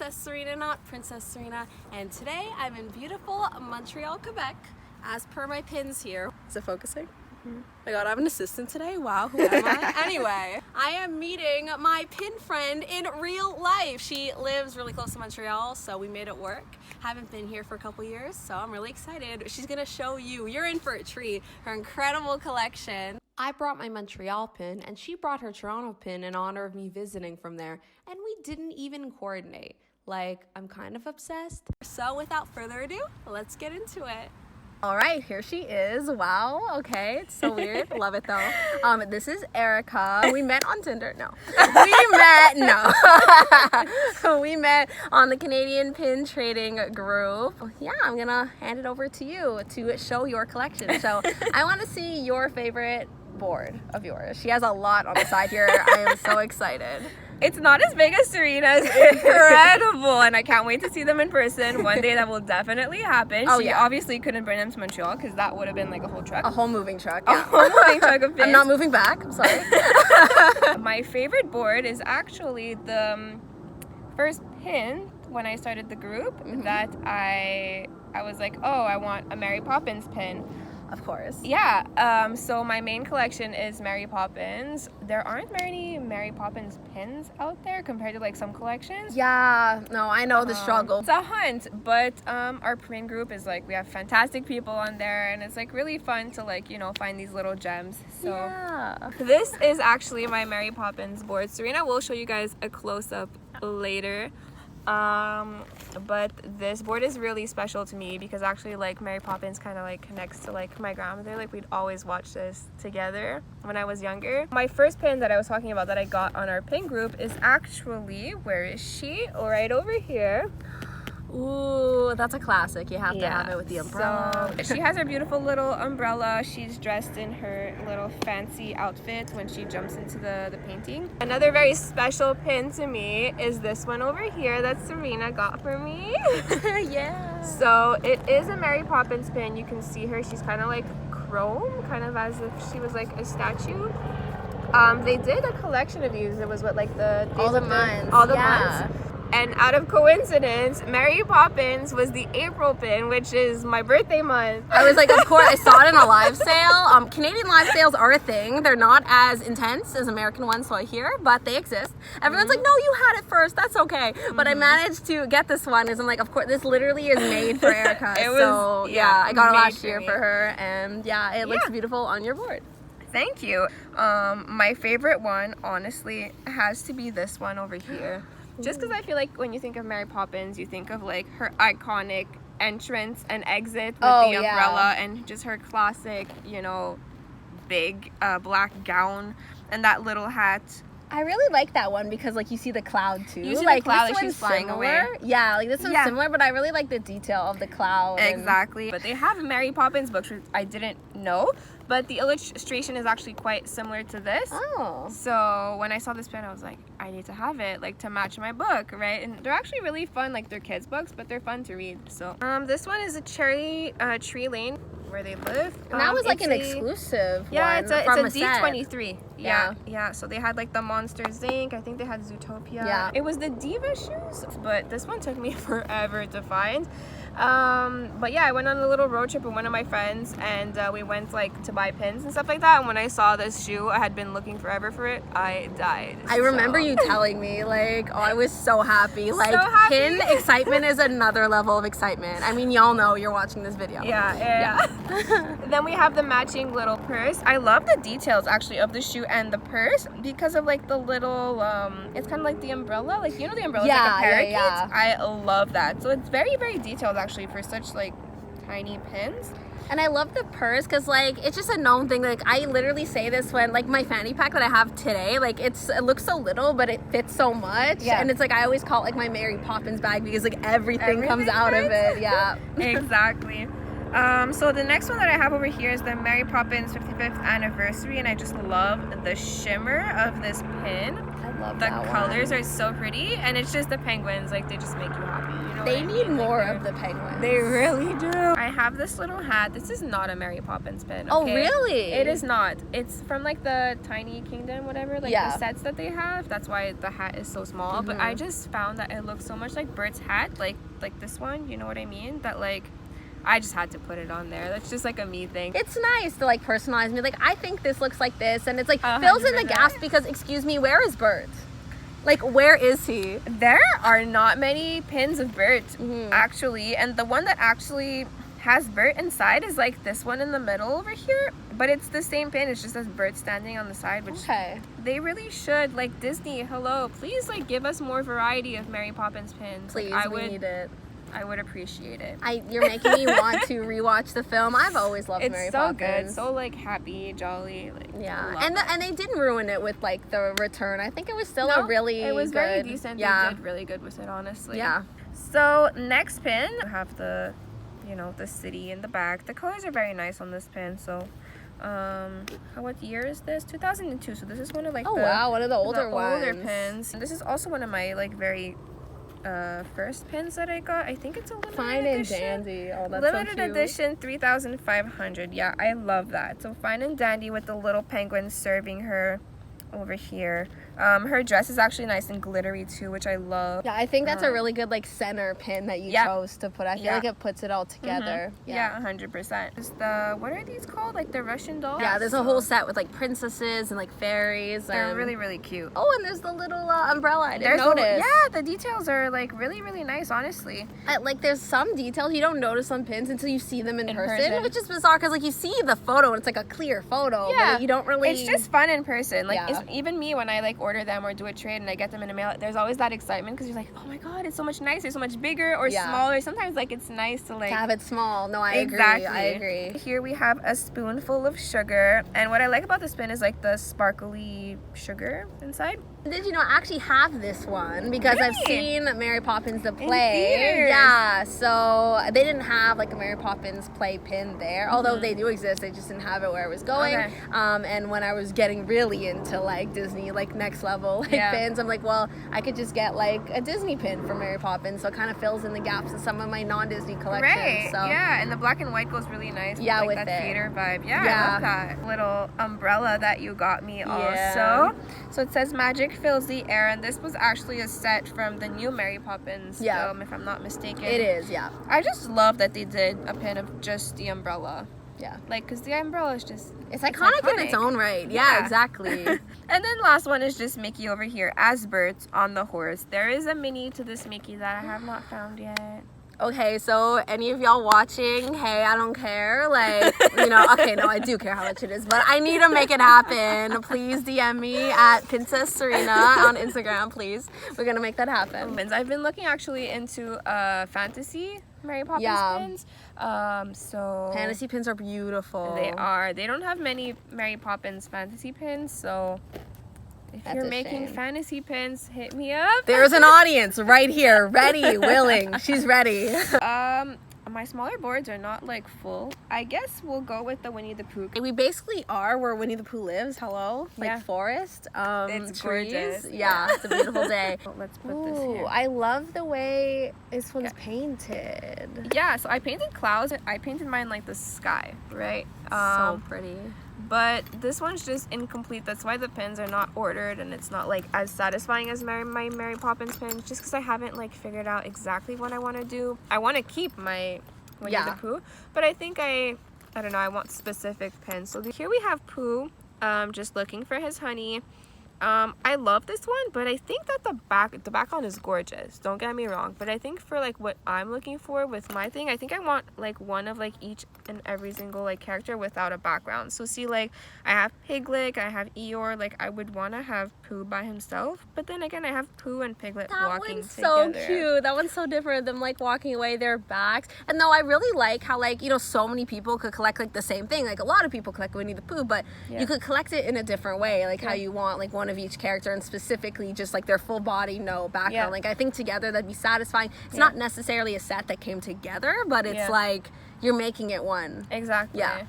Princess Serena, not Princess Serena, and today I'm in beautiful Montreal, Quebec, as per my pins here. Is it focusing? Oh my god, I have an assistant today? Wow, who am I? Anyway, I am meeting my pin friend in real life. She lives really close to Montreal, so we made it work. Haven't been here for a couple years, so I'm really excited. She's gonna show you're in for a treat, her incredible collection. I brought my Montreal pin, and she brought her Toronto pin in honor of me visiting from there, and we didn't even coordinate. Like, I'm kind of obsessed. So without further ado, let's get into it. All right, here she is. Wow, okay, it's so weird. Love it though. This is Erica. We met on Tinder. No. We met on the Canadian pin trading group. Yeah, I'm gonna hand it over to you to show your collection. So I want to see your favorite board of yours. She has a lot on the side here. I am so excited. It's not as big as Serena's. Incredible. And I can't wait to see them in person. One day that will definitely happen. She obviously couldn't bring them to Montreal because that would have been like a whole truck. A whole moving truck. Yeah. A whole moving truck of pins. I'm not moving back. I'm sorry. My favorite board is actually the first pin when I started the group that I was like, oh, I want a Mary Poppins pin. Of course. Yeah. So my main collection is Mary Poppins. There aren't many Mary Poppins pins out there compared to like some collections. Yeah. No, I know the struggle. It's a hunt, but our pin group is like, we have fantastic people on there, and it's like really fun to like, you know, find these little gems. So yeah. This is actually my Mary Poppins board. Serena will show you guys a close-up later. But this board is really special to me because actually like Mary Poppins kind of like connects to like my grandmother. Like we'd always watch this together when I was younger. My first pin that I was talking about that I got on our pin group is actually, where is she? Right over here. Ooh, that's a classic. You have to have it with the umbrella. So she has her beautiful little umbrella. She's dressed in her little fancy outfit when she jumps into the painting. Another very special pin to me is this one over here that Serena got for me. Yeah. So it is a Mary Poppins pin. You can see her. She's kind of like chrome, kind of as if she was like a statue. They did a collection of these. It was what, like all the months. And out of coincidence, Mary Poppins was the April pin, which is my birthday month. I was like, of course, I saw it in a live sale. Canadian live sales are a thing. They're not as intense as American ones, so I hear, but they exist. Everyone's like, no, you had it first. That's okay. But I managed to get this one, because I'm like, of course, this literally is made for Erica. I got it last year for her, and yeah, it looks beautiful on your board. Thank you. My favorite one, honestly, has to be this one over here. Just because I feel like when you think of Mary Poppins, you think of like her iconic entrance and exit with the umbrella and just her classic, you know, big black gown and that little hat. I really like that one because like you see the cloud too. You see like the cloud, this like she's flying away. Yeah, like this one's similar, but I really like the detail of the cloud. Exactly. But they have Mary Poppins books, which I didn't know, but the illustration is actually quite similar to this. Oh. So when I saw this pen, I was like, I need to have it, like to match my book, right? And they're actually really fun, like they're kids' books, but they're fun to read. So this one is a cherry tree lane where they live. And that was like an exclusive one. Yeah, it's a D23. Yeah. Yeah. So they had like the Monsters Inc. I think they had Zootopia. Yeah. It was the Diva shoes, but this one took me forever to find. But yeah, I went on a little road trip with one of my friends, and we went like to buy pins and stuff like that. And when I saw this shoe, I had been looking forever for it. I died. I remember you telling me, like, oh, I was so happy. Like, so happy. Pin excitement is another level of excitement. I mean, y'all know you're watching this video. Yeah. Then we have the matching little purse. I love the details actually of the shoe and the purse because of like the little it's kind of like the umbrella, like you know the umbrella, like a parakeet. I love that. So it's very, very detailed actually for such like tiny pins. And I love the purse because like it's just a known thing. Like I literally say this when like my fanny pack that I have today, like it looks so little but it fits so much. Yeah. And it's like I always call it like my Mary Poppins bag because like everything comes out of it. Yeah. Exactly. So the next one that I have over here is the Mary Poppins 55th anniversary, and I just love the shimmer of this pin. I love The that colors one. are so pretty, and it's just the penguins, like they just make you happy. You know They what I need mean? more Like, of the penguins. They really do. I have this little hat. This is not a Mary Poppins pin. Oh, okay? really? It is not. It's from like the Tiny Kingdom, whatever, like Yeah. the sets that they have. That's why the hat is so small. But I just found that it looks so much like Bert's hat, like this one. You know what I mean? That like. I just had to put it on there. That's just like a me thing. It's nice to like personalize me. Like, I think this looks like this, and it's like fills in the 100%. gaps because, excuse me, where is Bert? Like, where is he? There are not many pins of Bert, actually. And the one that actually has Bert inside is like this one in the middle over here. But it's the same pin. It's just as Bert standing on the side, which they really should. Like, Disney, hello. Please, like, give us more variety of Mary Poppins pins. Please, like, we need it. I would appreciate it. You're making me want to rewatch the film. I've always loved It's Mary so Poppins. good, so like happy, jolly, like Yeah, I love and they didn't ruin it with like the return. I think it was still No, a really it was good, very decent. Yeah, They did really good with it, honestly. yeah. So next pin, I have the, you know, the city in the back. The colors are very nice on this pin. So, what year is this? 2002. So this is one of like Oh wow, one of the older ones. older pins. And this is also one of my like very first pins that I got. I think it's a limited Fine edition. and dandy. Oh, that's Limited so cute. edition 3,500. Yeah, I love that. So fine and dandy with the little penguin serving her over here. Her dress is actually nice and glittery too, which I love. Yeah, I think that's a really good like center pin that you chose to put. I feel like it puts it all together. Yeah, 100%. Just the, what are these called? Like the Russian dolls? Yeah, there's a whole set with like princesses and like fairies. They're really, really cute. Oh, and there's the little umbrella. I didn't notice. Yeah, the details are like really, really nice, honestly. Like there's some details you don't notice on pins until you see them in person, which is bizarre because like you see the photo and it's like a clear photo, but you don't really. It's just fun in person. Like Yeah. even me when I like order them or do a trade and I get them in the mail, there's always that excitement because you're like, oh my god, it's so much nicer, so much bigger or smaller. Sometimes like it's nice to like to have it small. No, I agree. I agree. Here we have a spoonful of sugar, and what I like about this pin is like the sparkly sugar inside. Did you know I actually have this one because I've seen Mary Poppins the play. theaters. Yeah, so they didn't have like a Mary Poppins play pin there, although they do exist. They just didn't have it where I was going. Okay. And when I was getting really into like Disney, like next level like pins, I'm like, well, I could just get like a Disney pin for Mary Poppins, so it kind of fills in the gaps of some of my non-Disney collections. Right. So Yeah, and the black and white goes really nice. Yeah, like with that it. theater vibe. Yeah, I love that little umbrella that you got me Yeah. also. So it says magic fills the air, and this was actually a set from the new Mary Poppins film, if I'm not mistaken. it is. Yeah. I just love that they did a pin of just the umbrella. Yeah. Like, because the umbrella is just... It's iconic in its own right. Yeah, exactly. And then last one is just Mickey over here as Bert on the horse. There is a mini to this Mickey that I have not found yet. Okay, so any of y'all watching, hey, I don't care. Like, you know, okay, no, I do care how much it is, but I need to make it happen. Please DM me at Princess Serena on Instagram, please. We're gonna make that happen. I've been looking actually into fantasy Mary Poppins pins. So Fantasy pins are beautiful. they are. They don't have many Mary Poppins fantasy pins, so if That's you're a making shame. fantasy pins, hit me up. There's an audience right here, ready, willing. She's ready. My smaller boards are not like full. I guess we'll go with the Winnie the Pooh. We basically are where Winnie the Pooh lives. Hello, like Yeah. forest. It's trees. gorgeous. Yeah, it's a beautiful day. Let's put this Ooh, here. I love the way this one's painted. Yeah, so I painted clouds. I painted mine like the sky, right? So pretty. But this one's just incomplete. That's why the pins are not ordered, and it's not like as satisfying as my Mary Poppins pins, just because I haven't like figured out exactly what I want to do. I want to keep my Winnie the Pooh, but I think I don't know, I want specific pins. So here we have Pooh, just looking for his honey. I love this one, but I think that the background is gorgeous. Don't get me wrong, but I think for like what I'm looking for with my thing, I think I want like one of like each and every single like character without a background. So see, like I have Piglet, I have Eeyore. Like I would want to have Pooh by himself, but then again I have Pooh and Piglet walking one's so together. cute. That one's so different. Them like walking away, their backs. And though I really like how like, you know, so many people could collect like the same thing. Like a lot of people collect Winnie the Pooh, but you could collect it in a different way. Like how you want like one one of each character and specifically just like their full body, no background. Yeah. Like I think together that'd be satisfying. It's not necessarily a set that came together, but it's like you're making it one. Exactly. Yeah.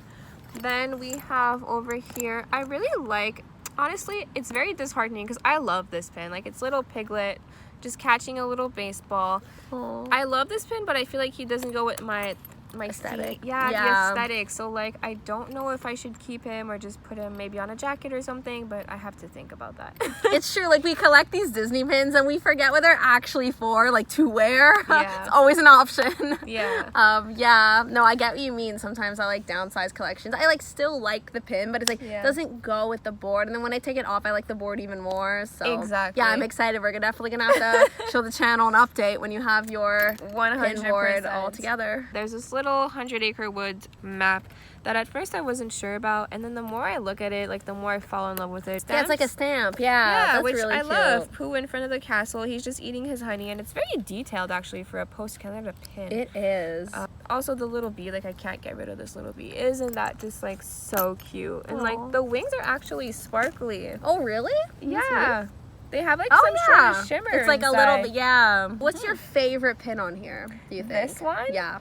Then we have over here, I really like, honestly, it's very disheartening because I love this pin. Like, it's little Piglet just catching a little baseball. Aww. I love this pin, but I feel like he doesn't go with my aesthetic. The aesthetic. So like I don't know if I should keep him or just put him maybe on a jacket or something, but I have to think about that. It's true, like we collect these Disney pins and we forget what they're actually for, like to wear. Yeah. It's always an option. Yeah. Yeah, no, I get what you mean. Sometimes I like downsize collections. I like still like the pin, but it's like doesn't go with the board, and then when I take it off I like the board even more. So exactly. Yeah, I'm excited. We're definitely gonna have to show the channel an update when you have your 100% pin board all together. There's this little 100 Acre Woods map that at first I wasn't sure about, and then the more I look at it, like the more I fall in love with it. Yeah, it's like a stamp. Yeah, that's which really I cute. love. Pooh in front of the castle. He's just eating his honey, and it's very detailed actually for a postcard of a pin. It is. Also, the little bee, like I can't get rid of this little bee. Isn't that just like so cute? And like the wings are actually sparkly. Oh, really? Yeah. They have like some sort of shimmer. It's like inside. a little bit, yeah. What's your favorite pin on here, do you think? This one? Yeah.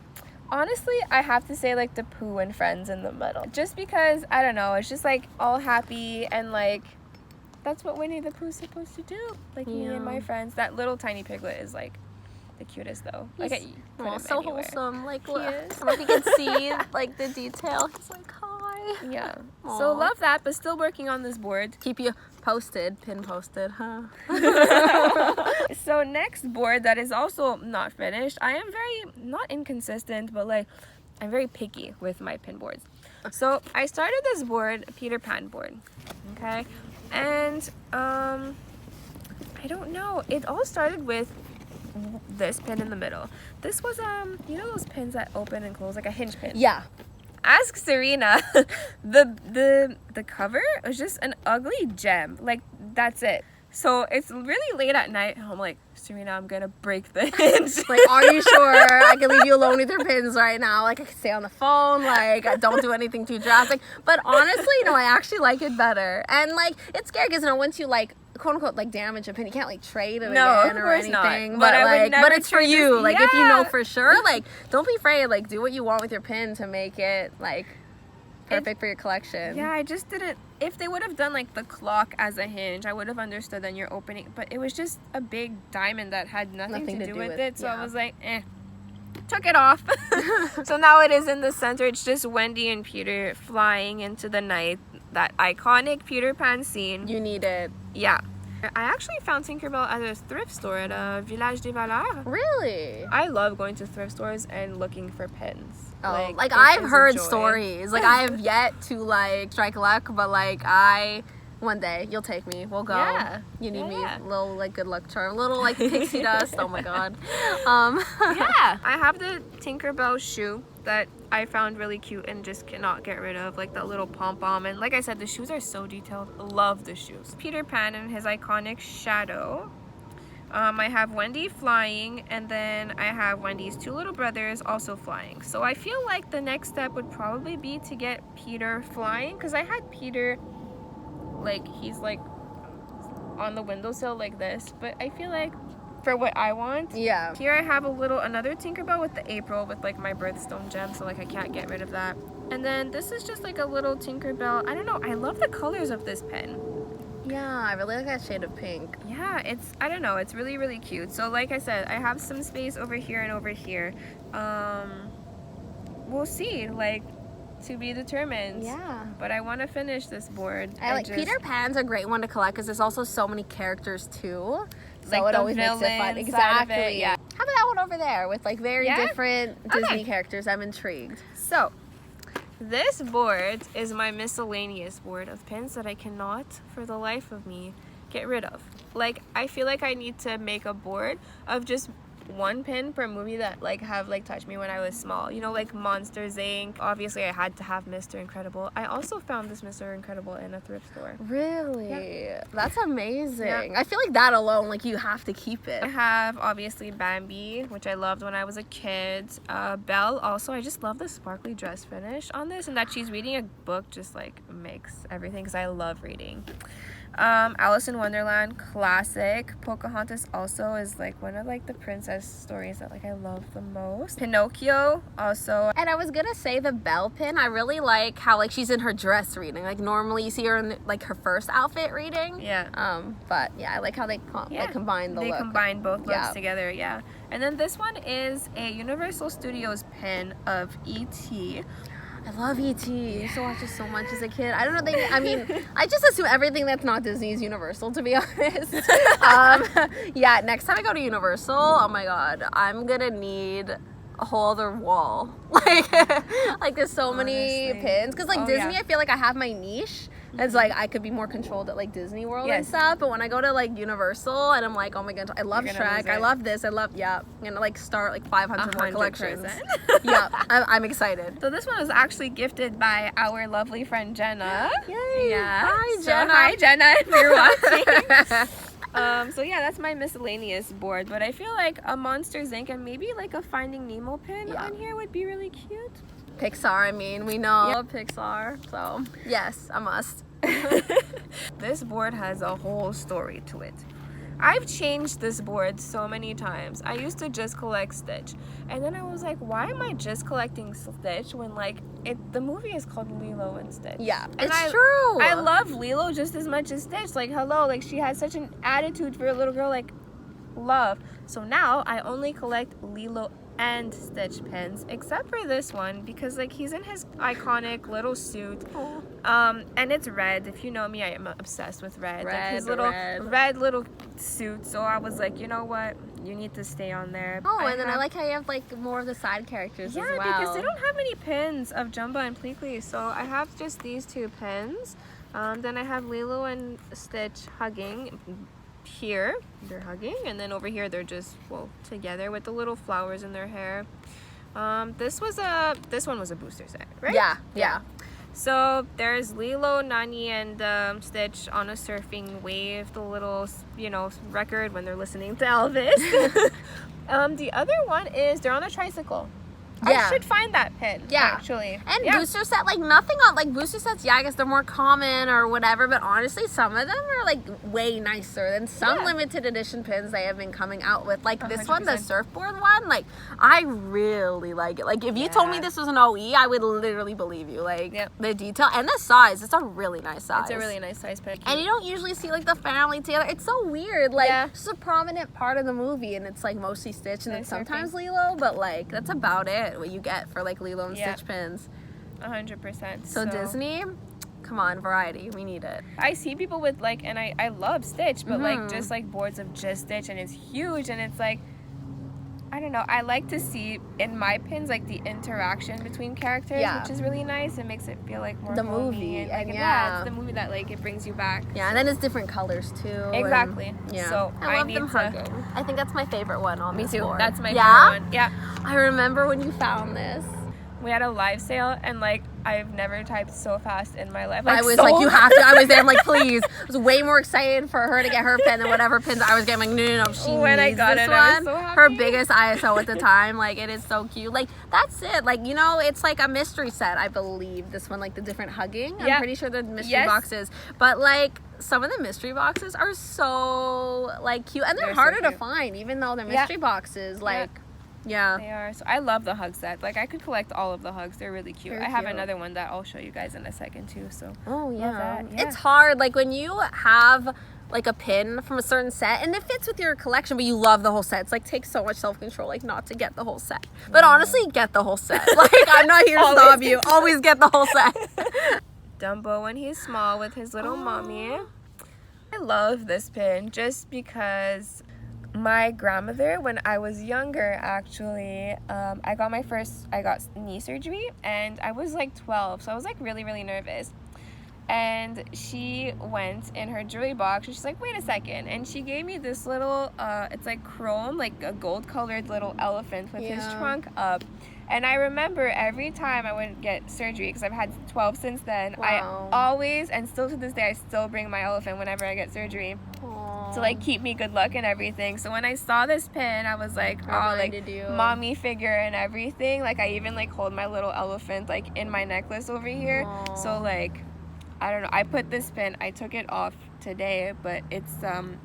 Honestly, I have to say like the Pooh and Friends in the middle. Just because, I don't know, it's just like all happy and like that's what Winnie the Pooh's supposed to do. Like me and my friends. That little tiny piglet is like the cutest though. Like I put him so anywhere. wholesome. Like, look, is. I don't know if you can see like the detail. He's like, hi. Yeah. Aww. So love that, but still working on this board. Keep you posted, pin posted, huh? So next board that is also not finished. I am very, not inconsistent, but like I'm very picky with my pin boards. So I started this board, Peter Pan board, okay? And I don't know, it all started with this pin in the middle. This was you know those pins that open and close, like a hinge pin? Yeah. Ask Serena. the cover was just an ugly gem. Like that's it. So it's really late at night and I'm like, Serena, I'm gonna break the hinge. Like, are you sure I can leave you alone with your pins right now? Like, I can stay on the phone. Like, I don't do anything too drastic. But honestly, no, I actually like it better. And like, it's scary because once you like, quote unquote, like damage a pin, you can't like trade it again or anything. Not. But I would never but it's for you. Like, if you know for sure, Yeah. like, don't be afraid. Like, do what you want with your pin to make it like perfect for your collection. Yeah, I just didn't. If they would have done like the clock as a hinge, I would have understood then you're opening. But it was just a big diamond that had nothing to do with it. So I was like, took it off. So now it is in the center. It's just Wendy and Peter flying into the night. That iconic Peter Pan scene. You need it. Yeah. I actually found Tinkerbell at a thrift store at a Village des Valeurs. Really? I love going to thrift stores and looking for pins. Oh, like it I've is a heard joy. stories. Like I have yet to like strike luck, but like one day you'll take me. We'll go. Yeah. You need me. Yeah. Little like good luck charm. Little like pixie dust. Oh my god. Yeah. I have the Tinkerbell shoe that I found really cute and just cannot get rid of, like that little pom-pom. And like I said, the shoes are so detailed. Love the shoes. Peter Pan and his iconic shadow. I have Wendy flying, and then I have Wendy's two little brothers also flying. So I feel like the next step would probably be to get Peter flying, because I had Peter, like, he's like on the windowsill like this, but I feel like for what I want. Yeah. Here I have another Tinkerbell with the April with like my birthstone gem, so like I can't get rid of that. And then this is just like a little Tinkerbell. I don't know, I love the colors of this pen. Yeah, I really like that shade of pink. Yeah, I don't know, it's really, really cute. So like I said, I have some space over here and over here. We'll see, like, to be determined. Yeah. But I want to finish this board. Peter Pan's a great one to collect because there's also so many characters too. So Like it the always makes it fun. villain side of Exactly. it, yeah. How about that one over there with like very Yeah? different Disney characters? I'm intrigued. So, this board is my miscellaneous board of pins that I cannot, for the life of me, get rid of. Like, I feel like I need to make a board of just one pin per movie that like have like touched me when I was small. You know, like Monsters Inc. Obviously, I had to have Mr. Incredible. I also found this Mr. Incredible in a thrift store. Really? Yeah. That's amazing. Yeah. I feel like that alone, like you have to keep it. I have obviously Bambi, which I loved when I was a kid. Belle also. I just love the sparkly dress finish on this, and that she's reading a book just like makes everything, because I love reading. Alice in Wonderland, classic. Pocahontas also is like one of like the princess stories that like I love the most. Pinocchio also. And I was gonna say the bell pin. I really like how like she's in her dress reading. Like normally you see her in like her first outfit reading. Yeah. But yeah, I like how they combine the look. They combine both looks Yeah. together, yeah. And then this one is a Universal Studios pin of E.T. I love E.T. I used to watch it so much as a kid. I don't know. I mean, I just assume everything that's not Disney is Universal, to be honest. Yeah, next time I go to Universal, oh my god, I'm gonna need a whole other wall. Like there's so many Honestly. pins. Because like Oh, Disney, yeah. I feel like I have my niche. It's like I could be more controlled at like Disney World and Yes. stuff. But when I go to like Universal and I'm like, oh my god, I love You're gonna Shrek. lose I it. love this. I'm gonna like start like 500 more collections. 100%. Yeah, I'm excited. So this one was actually gifted by our lovely friend Jenna. Yay. Yeah. Hi, So, Jenna. hi Jenna, if you're watching. So yeah, that's my Miscellaneous board. But I feel like a Monsters Inc. and maybe like a Finding Nemo pin Yeah. on here would be really cute. Pixar, I mean, we know Pixar, so yes, a must. This board has a whole story to it. I've changed this board so many times. I used to just collect Stitch, and then I was like, why am I just collecting Stitch when like the movie is called Lilo and Stitch? Yeah, And it's true. I love Lilo just as much as Stitch. Like, hello, like she has such an attitude for a little girl, like love. So now I only collect Lilo and Stitch pins, except for this one because like he's in his iconic little suit. And it's red. If you know me, I am obsessed with red. Like his little red little suit. So I was like, you know what? You need to stay on there. And then I like how you have like more of the side characters as well. Yeah, because they don't have many pins of Jumba and Pleakley. So I have just these two pins. Then I have Lilo and Stitch hugging. Here they're hugging, and then over here they're just together with the little flowers in their hair. This one was a booster set, right? Yeah. So there's Lilo, Nani, and Stitch on a surfing wave, the little record when they're listening to Elvis. The other one is they're on a tricycle. Yeah. I should find that pin. Yeah. Actually. And booster set, like nothing on like booster sets. Yeah, I guess they're more common or whatever. But honestly, some of them are like way nicer than some limited edition pins they have been coming out with. Like this one, the 100%. surfboard one. Like I really like it. Like if you told me this was an OE, I would literally believe you. Like the detail and the size. It's a really nice size. It's a really nice size pin. And you don't usually see like the family together. It's so weird. Like it's a prominent part of the movie, and it's like mostly Stitch and then sometimes Lilo. But like that's about it. What you get for like Lilo and Stitch pins. 100%. So Disney, come on, variety. We need it. I see people with like, and I love Stitch, but like just like boards of just Stitch, and it's huge, and it's like, I don't know. I like to see in my pins like the interaction between characters, which is really nice. It makes it feel like more the homey movie, and like it's the movie that like it brings you back. Yeah, and then it's different colors too. Exactly. And, So I love them hugging. I think that's my favorite one on this board. That's my favorite one. Yeah. I remember when you found this. We had a live sale, and like I've never typed so fast in my life. Like, I was like, you have to. I was there. I'm like, please. I was way more excited for her to get her pin than whatever pins I was getting. I'm like, no. She when I needs got this it, one. I was so happy. Her biggest ISO at the time. Like, it is so cute. Like, that's it. Like, it's like a mystery set, I believe. This one, like the different hugging. I'm pretty sure the mystery boxes. But like, some of the mystery boxes are so like cute, and they're harder to find, even though they're mystery boxes. Like. Yeah. They are. So I love the hug set. Like I could collect all of the hugs. They're really cute. Very I have cute. another one that I'll show you guys in a second too. So Yeah. that. It's hard. Like when you have like a pin from a certain set and it fits with your collection, but you love the whole set. It's like takes so much self-control like not to get the whole set. But honestly, get the whole set. Like I'm not here to stop you. Always get the whole set. Dumbo when he's small with his little mommy. I love this pin just because my grandmother, when I was younger, actually, I got knee surgery, and I was like 12, so I was like really, really nervous. And she went in her jewelry box, and she's like, wait a second, and she gave me this little, it's like chrome, like a gold-colored little elephant with his trunk up. And I remember every time I would get surgery, because I've had 12 since then, I always, and still to this day, I still bring my elephant whenever I get surgery. To like keep me good luck and everything. So when I saw this pin, I was like, mommy figure and everything. Like I even like hold my little elephant like in my necklace over here. So like, I don't know. I put this pin, I took it off today, but it's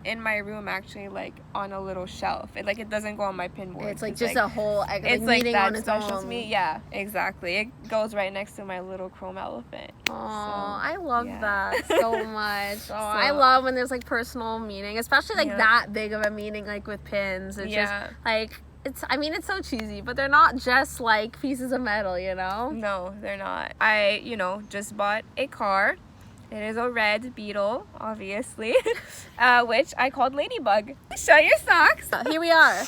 in my room actually, like on a little shelf. It doesn't go on my pin board. It's like just a whole it's like meeting that on its special own. to me. Yeah, exactly. It goes right next to my little chrome elephant. Oh, I love that so much. Oh, So, I love when there's like personal meaning, especially like that big of a meaning, like with pins. It's just like it's so cheesy, but they're not just like pieces of metal, you know? No, they're not. I, just bought a car. It is a red Beetle, obviously, which I called Ladybug. Show your socks. Here we are.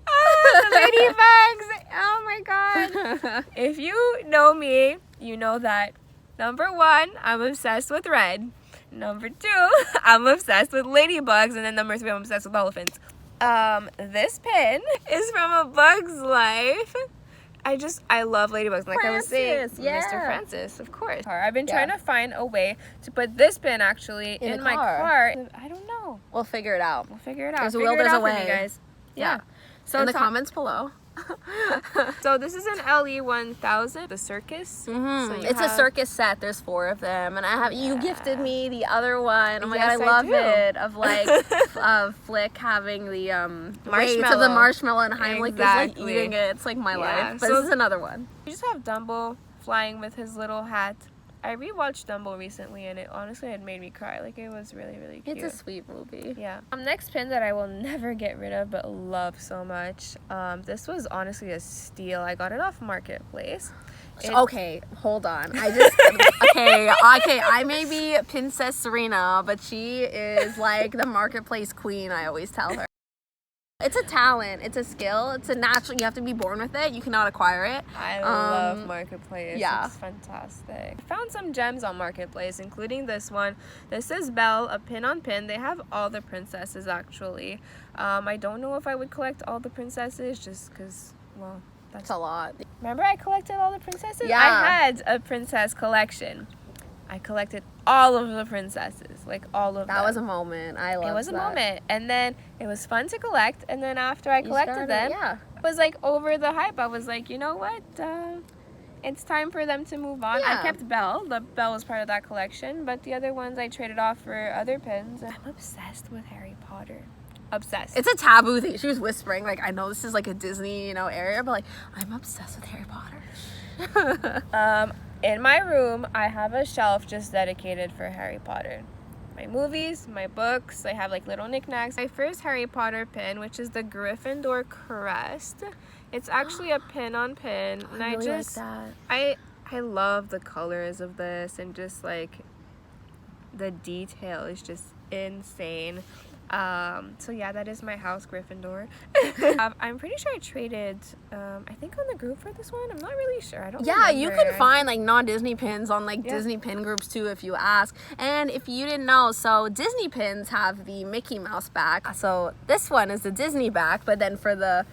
Oh, the ladybugs. Oh my god. If you know me, you know that number 1, I'm obsessed with red. Number 2, I'm obsessed with ladybugs. And then number 3, I'm obsessed with elephants. This pin is from A Bug's Life. I love ladybugs. Like I was saying, Mr. Francis, of course. I've been trying to find a way to put this pin actually in my car. I don't know. We'll figure it out. There's a will, there's a way, guys. Yeah. So in the comments below. So this is an LE 1000, the circus. Mm-hmm. So it's a circus set. There's 4 of them, and you gifted me the other one. Oh my god, I love it. Of like Flick having the braids of the marshmallow and Heimlich is like eating it. It's like my life. But this is another one. You just have Dumbo flying with his little hat. I rewatched Dumbo recently, and it honestly had made me cry. Like, it was really, really cute. It's a sweet movie. Yeah. Next pin that I will never get rid of, but love so much. This was honestly a steal. I got it off Marketplace. Okay, hold on. Okay, I may be Princess Serena, but she is like the Marketplace queen, I always tell her. It's a talent, it's a skill, it's a natural, you have to be born with it, you cannot acquire it. I love Marketplace. It's fantastic. I found some gems on Marketplace, including this one. This is Belle, a pin on pin. They have all the princesses actually. I don't know if I would collect all the princesses just because, well, that's a lot. Remember I collected all the princesses? Yeah. I had a princess collection. I collected all of the princesses, like all of them. That was a moment. I loved it. It was a moment. And then it was fun to collect. And then after I collected them, it was like over the hype. I was like, you know what? It's time for them to move on. I kept Belle. Belle was part of that collection. But the other ones I traded off for other pins. I'm obsessed with Harry Potter. Obsessed. It's a taboo thing. She was whispering, like, I know this is like a Disney, area, but like, I'm obsessed with Harry Potter. In my room, I have a shelf just dedicated for Harry Potter. My movies, my books, I have like little knickknacks. My first Harry Potter pin, which is the Gryffindor crest. It's actually a pin on pin. And I really like that. I love the colors of this, and just like the detail is just insane. So yeah, that is my house Gryffindor. I'm pretty sure I traded, I think on the group for this one. I'm not really sure. I don't remember. You can find like non-Disney pins on like Disney pin groups too if you ask. And if you didn't know, so Disney pins have the Mickey Mouse back. So this one is the Disney back, but then for the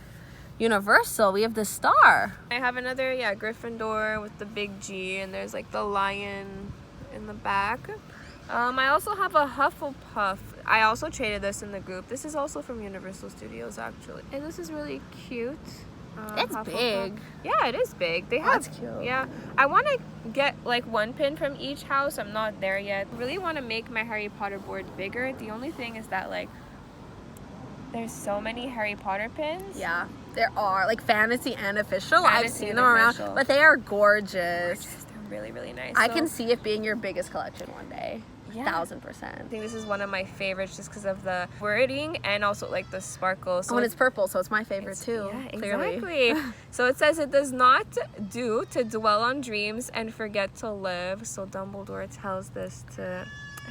Universal, we have the star. I have another, Gryffindor with the big G, and there's like the lion in the back. I also have a Hufflepuff. I also traded this in the group. This is also from Universal Studios, actually. And this is really cute. It's big. Yeah, it is big. That's cute. Yeah. I want to get like one pin from each house. I'm not there yet. I really want to make my Harry Potter board bigger. The only thing is that like there's so many Harry Potter pins. Yeah, there are. Like fantasy and official. I've seen them around. But they are gorgeous. They're really, really nice. I can see it being your biggest collection one day. Yeah. 1000%. I think this is one of my favorites just because of the wording and also like the sparkle. So and it's purple, so it's my favorite too. Yeah, clearly. Exactly. So it says it does not do to dwell on dreams and forget to live. So Dumbledore tells this to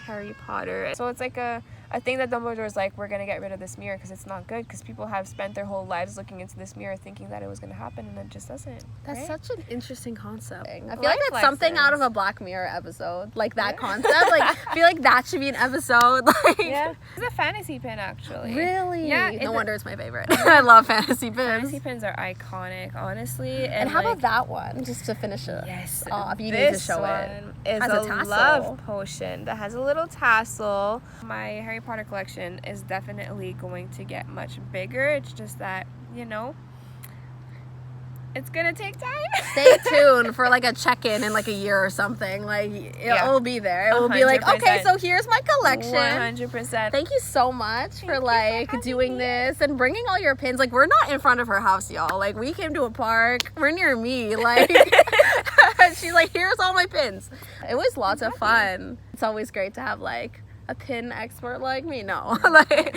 Harry Potter. So it's like a thing that Dumbledore is like, we're gonna get rid of this mirror because it's not good, because people have spent their whole lives looking into this mirror thinking that it was gonna happen, and it just doesn't. That's such an interesting concept. I feel Life like that's something out of a Black Mirror episode, like that concept. Like I feel like that should be an episode. Like it's a fantasy pin actually. Really? Yeah. No wonder it's my favorite. I love fantasy pins. Fantasy pins are iconic, honestly. And how about that one? Just to finish it off, you need to show it. Is a love potion that has a little tassel. My Harry Potter collection is definitely going to get much bigger. It's just that, It's gonna take time. Stay tuned for like a check-in in like a year or something. Like it'll be there. It will be like, 100%. okay, so here's my collection. 100%. Thank you so much for like doing this and bringing all your pins. Like, we're not in front of her house, y'all. Like, we came to a park. We're near me. Like, she's like, here's all my pins. It was lots of fun. It's always great to have like a pin expert like me. No, like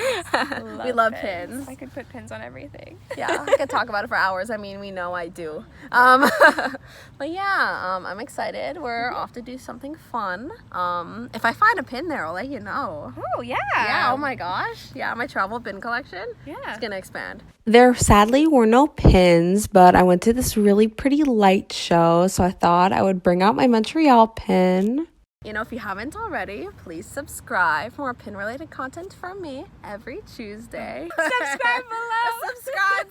we love pins. I could put pins on everything. Yeah, I could talk about it for hours. I mean, we know I do. But yeah, I'm excited. We're off to do something fun. If I find a pin there, I'll let you know. Oh, yeah. Yeah, oh my gosh. Yeah, my travel pin collection. Yeah. It's gonna expand. There sadly were no pins, but I went to this really pretty light show, so I thought I would bring out my Montreal pin. You know, if you haven't already, please subscribe for more pin-related content from me every Tuesday. Subscribe below. Subscribe,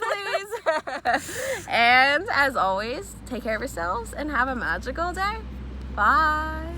please. And as always, take care of yourselves and have a magical day. Bye.